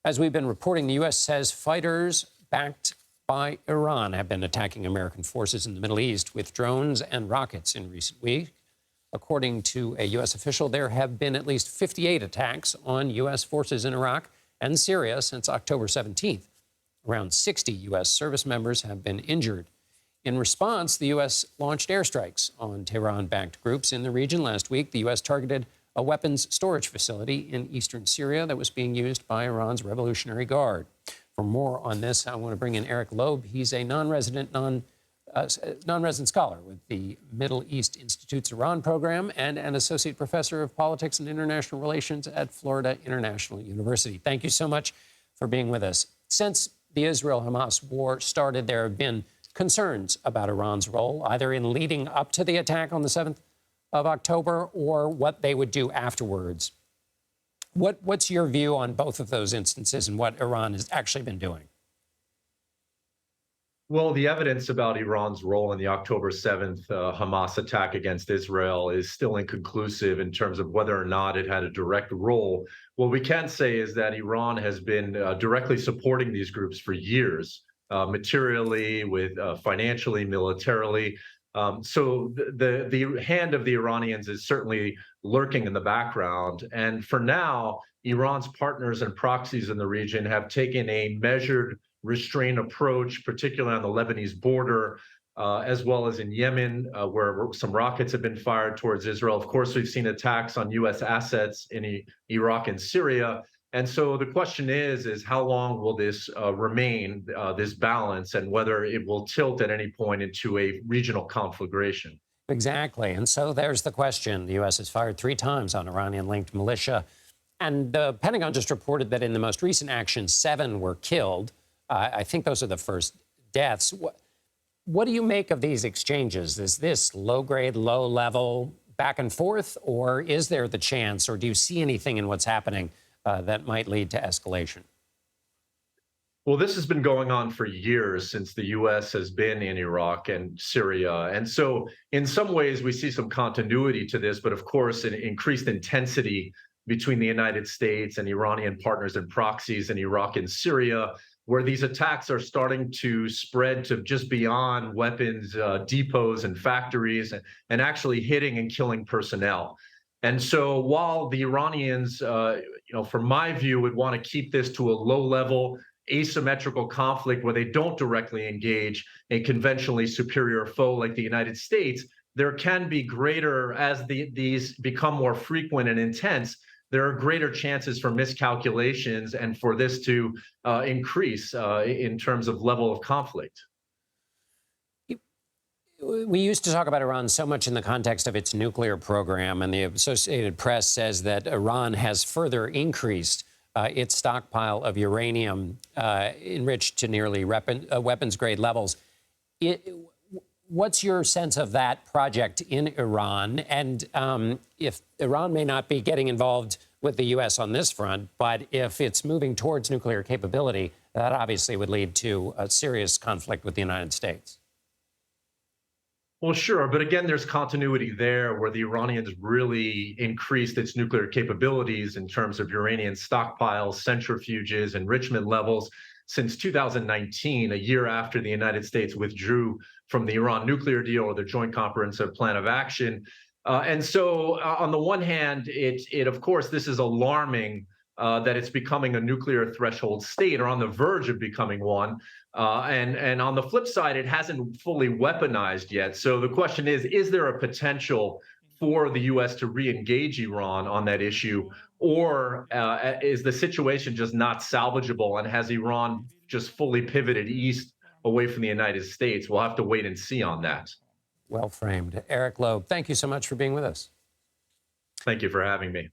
As we've been reporting, the U.S. says fighters backed by Iran have been attacking American forces in the Middle East with drones and rockets in recent weeks. According to a U.S. official, there have been at least 58 attacks on U.S. forces in Iraq and Syria since October 17th. Around 60 U.S. service members have been injured. In response, the U.S. launched airstrikes on Tehran-backed groups in the region. Last week, the U.S. targeted a weapons storage facility in eastern Syria that was being used by Iran's Revolutionary Guard. For more on this, I want to bring in Eric Loeb. He's a non-resident scholar with the Middle East Institute's Iran program and an associate professor of politics and international relations at Florida International University. Thank you so much for being with us. Since the Israel-Hamas war started, there have been concerns about Iran's role, either in leading up to the attack on the 7th of October or what they would do afterwards. What's your view on both of those instances and what Iran has actually been doing? Well, the evidence about Iran's role in the October 7th Hamas attack against Israel is still inconclusive in terms of whether or not it had a direct role. What we can say is that Iran has been directly supporting these groups for years, materially, with financially, militarily. So the hand of the Iranians is certainly lurking in the background. And for now, Iran's partners and proxies in the region have taken a measured, restrained approach, particularly on the Lebanese border, as well as in Yemen, where some rockets have been fired towards Israel. Of course, we've seen attacks on U.S. assets in Iraq and Syria. And so the question is how long will this remain, this balance, and whether it will tilt at any point into a regional conflagration? Exactly. And so there's the question. The U.S. has fired 3 times on Iranian-linked militia. And the Pentagon just reported that in the most recent action, 7 were killed. I think those are the first deaths. What do you make of these exchanges? Is this low-grade, low-level, back and forth, or is there the chance, or do you see anything in what's happening that might lead to escalation? Well, this has been going on for years since the U.S. has been in Iraq and Syria. And so in some ways, we see some continuity to this, but of course, an increased intensity between the United States and Iranian partners and proxies in Iraq and Syria, where these attacks are starting to spread to just beyond weapons depots and factories and actually hitting and killing personnel. And so while the Iranians, from my view, would want to keep this to a low level, asymmetrical conflict where they don't directly engage a conventionally superior foe like the United States, there can be greater, as these become more frequent and intense, there are greater chances for miscalculations and for this to increase in terms of level of conflict. We used to talk about Iran so much in the context of its nuclear program, and the Associated Press says that Iran has further increased its stockpile of uranium enriched to nearly weapons-grade levels. What's your sense of that project in Iran? And if Iran may not be getting involved with the U.S. on this front, but if it's moving towards nuclear capability, that obviously would lead to a serious conflict with the United States. Well, sure. But again, there's continuity there where the Iranians really increased its nuclear capabilities in terms of uranium stockpiles, centrifuges, enrichment levels since 2019, a year after the United States withdrew from the Iran nuclear deal or the Joint Comprehensive Plan of Action. And so on the one hand, of course, this is alarming that it's becoming a nuclear threshold state or on the verge of becoming one. And on the flip side, it hasn't fully weaponized yet. So the question is there a potential for the U.S. to re-engage Iran on that issue? Or is the situation just not salvageable and has Iran just fully pivoted east away from the United States? We'll have to wait and see on that. Well framed. Eric Loeb, thank you so much for being with us. Thank you for having me.